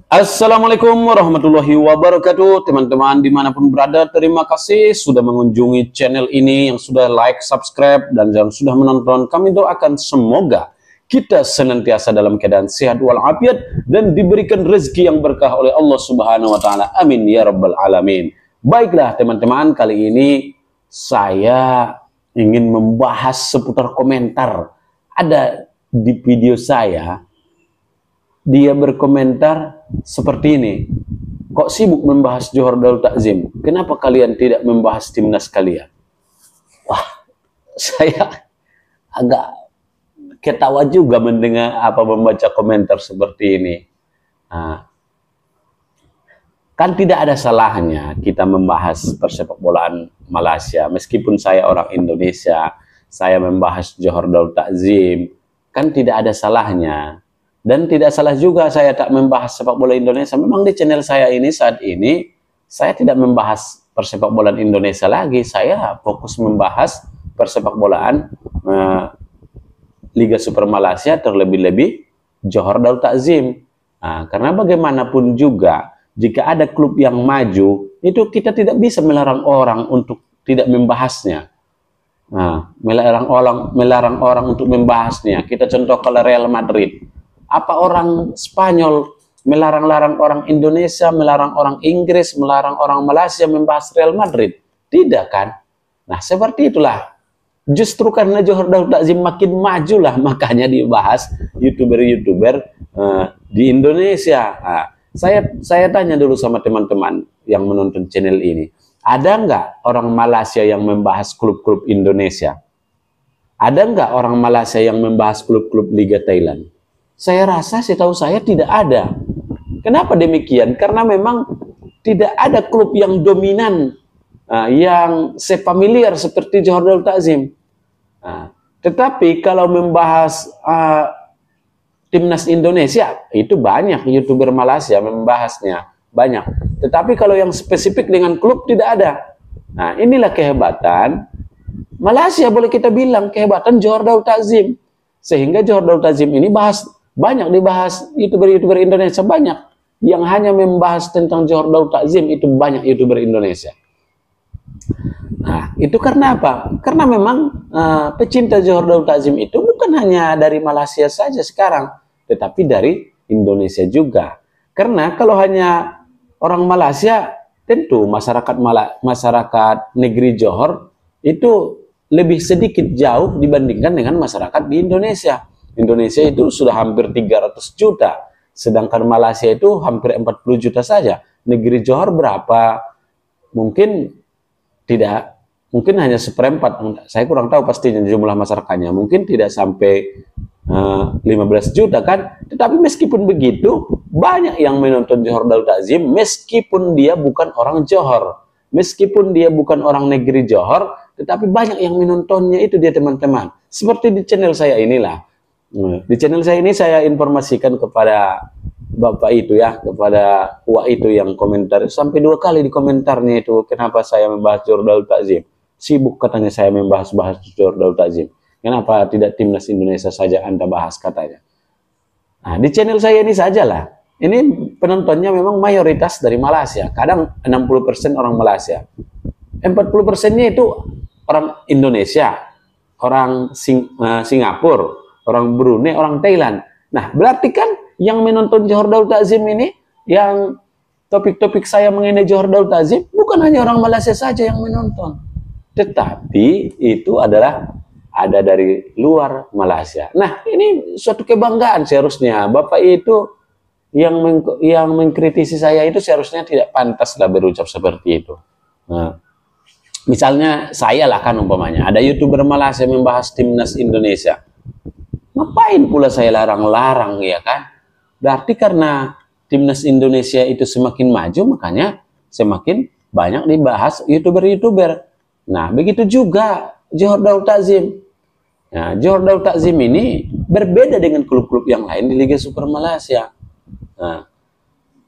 Assalamualaikum warahmatullahi wabarakatuh. Teman-teman dimanapun berada, terima kasih sudah mengunjungi channel ini, yang sudah like, subscribe, dan yang sudah menonton. Kami doakan semoga kita senantiasa dalam keadaan sehat walafiat dan diberikan rezeki yang berkah oleh Allah Subhanahu wa taala. Amin ya rabbal alamin. Baiklah teman-teman, kali ini saya ingin membahas seputar komentar. Ada di video saya, dia berkomentar seperti ini. Kok sibuk membahas Johor Darul Takzim? Kenapa kalian tidak membahas timnas kalian? Wah, saya agak ketawa juga mendengar membaca komentar seperti ini. Nah, kan tidak ada salahnya kita membahas persepak bolaan Malaysia. Meskipun saya orang Indonesia, saya membahas Johor Darul Takzim, kan tidak ada salahnya. Dan tidak salah juga saya tak membahas sepak bola Indonesia. Memang di channel saya ini saat ini, saya tidak membahas persepak bolaan Indonesia lagi. Saya fokus membahas persepak bolaan Liga Super Malaysia, terlebih-lebih Johor Darul Takzim. Nah, karena bagaimanapun juga, jika ada klub yang maju, itu kita tidak bisa melarang orang untuk tidak membahasnya. Nah, melarang orang untuk membahasnya. Kita contoh kalau Real Madrid. Apa orang Spanyol melarang-larang orang Indonesia, melarang orang Inggris, melarang orang Malaysia membahas Real Madrid? Tidak kan? Nah, seperti itulah. Justru karena Johor Darul Takzim makin majulah, makanya dibahas YouTuber-YouTuber di Indonesia. Nah, saya tanya dulu sama teman-teman yang menonton channel ini. Ada nggak orang Malaysia yang membahas klub-klub Indonesia? Ada nggak orang Malaysia yang membahas klub-klub Liga Thailand? Saya rasa, setahu saya tidak ada. Kenapa demikian? Karena memang tidak ada klub yang dominan, yang sepamiliar seperti Johor Darul Takzim. Tetapi kalau membahas timnas Indonesia, itu banyak YouTuber Malaysia membahasnya, banyak. Tetapi kalau yang spesifik dengan klub tidak ada. Nah, inilah kehebatan Malaysia, boleh kita bilang kehebatan Johor Darul Takzim. Sehingga Johor Darul Takzim ini banyak dibahas YouTuber-YouTuber Indonesia, banyak yang hanya membahas tentang Johor Darul Takzim, itu banyak YouTuber Indonesia. Nah, itu karena apa? Karena memang pecinta Johor Darul Takzim itu bukan hanya dari Malaysia saja sekarang, tetapi dari Indonesia juga. Karena kalau hanya orang Malaysia, tentu masyarakat negeri Johor itu lebih sedikit jauh dibandingkan dengan masyarakat di Indonesia. Indonesia itu sudah hampir 300 juta, sedangkan Malaysia itu hampir 40 juta saja. Negeri Johor berapa? Mungkin hanya seperempat, saya kurang tahu pastinya jumlah masyarakatnya, mungkin tidak sampai 15 juta kan. Tetapi meskipun begitu, banyak yang menonton Johor Darul Takzim meskipun dia bukan orang Johor, meskipun dia bukan orang negeri Johor, tetapi banyak yang menontonnya. Itu dia teman-teman. Seperti di channel saya inilah. Di channel saya ini saya informasikan kepada bapak itu ya, kepada Wak itu yang komentar, sampai 2 kali di komentarnya itu, kenapa saya membahas Johor Darul Takzim? Sibuk katanya saya membahas Johor Darul Takzim. Kenapa tidak timnas Indonesia saja Anda bahas katanya? Nah, di channel saya ini sajalah. Ini penontonnya memang mayoritas dari Malaysia. Kadang 60% orang Malaysia. 40%-nya itu orang Indonesia, orang Singapura, orang Brunei, orang Thailand. Nah, berarti kan yang menonton Johor Darul Takzim ini, yang topik-topik saya mengenai Johor Darul Takzim, bukan hanya orang Malaysia saja yang menonton, tetapi itu adalah ada dari luar Malaysia. Nah, ini suatu kebanggaan seharusnya. Bapak itu yang mengkritisi saya itu seharusnya tidak pantas lah berucap seperti itu. Nah, misalnya saya lah kan umpamanya, ada YouTuber Malaysia membahas timnas Indonesia. Ngapain pula saya larang-larang, ya kan? Berarti karena timnas Indonesia itu semakin maju, makanya semakin banyak dibahas YouTuber-YouTuber. Nah, begitu juga Johor Darul Takzim. Nah, Johor Darul Takzim ini berbeda dengan klub-klub yang lain di Liga Super Malaysia. Nah,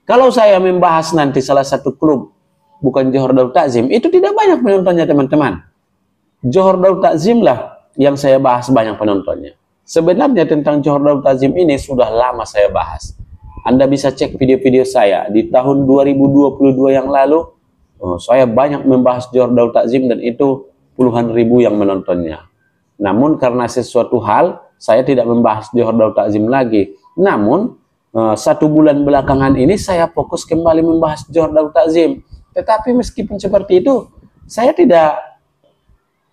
kalau saya membahas nanti salah satu klub bukan Johor Darul Takzim, itu tidak banyak penontonnya teman-teman. Johor Darul Takzim lah yang saya bahas banyak penontonnya. Sebenarnya tentang Johor Darul Takzim ini sudah lama saya bahas. Anda bisa cek video-video saya di tahun 2022 yang lalu. Saya banyak membahas Johor Darul Takzim dan itu puluhan ribu yang menontonnya. Namun karena sesuatu hal saya tidak membahas Johor Darul Takzim lagi. Namun 1 bulan belakangan ini saya fokus kembali membahas Johor Darul Takzim. Tetapi meskipun seperti itu, saya tidak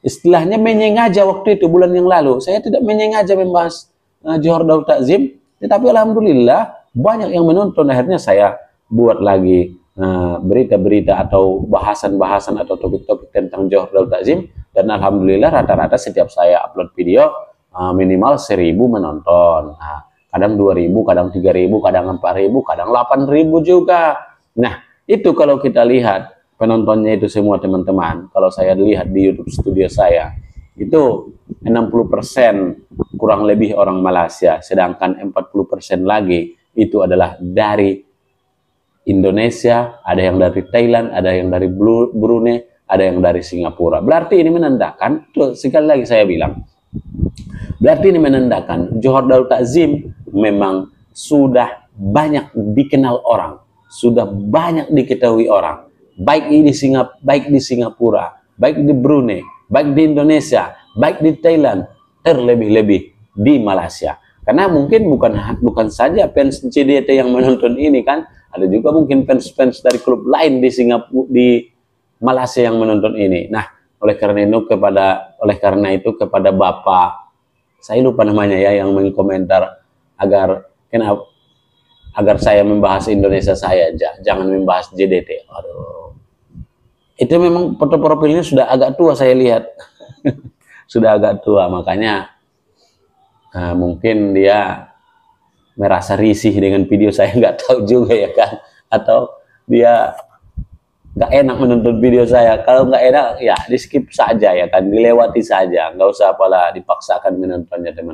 istilahnya menyengaja waktu itu bulan yang lalu. Saya tidak menyengaja membahas Johor Darul Takzim. Tetapi alhamdulillah banyak yang menonton. Akhirnya saya buat lagi berita-berita atau bahasan-bahasan atau topik-topik tentang Johor Darul Takzim, dan alhamdulillah rata-rata setiap saya upload video minimal 1000 menonton. Nah, kadang 2000, kadang 3000, kadang 4000, kadang 8000 juga. Nah, itu kalau kita lihat penontonnya itu semua teman-teman, kalau saya lihat di YouTube studio saya, itu 60% kurang lebih orang Malaysia, sedangkan 40% lagi itu adalah dari Indonesia, ada yang dari Thailand, ada yang dari Brunei, ada yang dari Singapura. Berarti ini menandakan, tuh, sekali lagi saya bilang, berarti ini menandakan Johor Darul Takzim memang sudah banyak dikenal orang, sudah banyak diketahui orang, baik di Singapura, baik di Brunei, baik di Indonesia, baik di Thailand, terlebih-lebih di Malaysia. Karena mungkin bukan saja fans JDT yang menonton ini kan, ada juga mungkin fans-fans dari klub lain di Singapura, di Malaysia yang menonton ini. Nah, oleh karena itu kepada Bapak, saya lupa namanya ya, yang mengkomentar agar saya membahas Indonesia saya, jangan membahas JDT. Aduh. Itu memang foto profilnya sudah agak tua saya lihat. Sudah agak tua, makanya mungkin dia merasa risih dengan video saya, nggak tahu juga ya kan, atau dia nggak enak menonton video saya. Kalau nggak enak ya di skip saja ya kan, dilewati saja, nggak usah apalah dipaksakan menontonnya teman.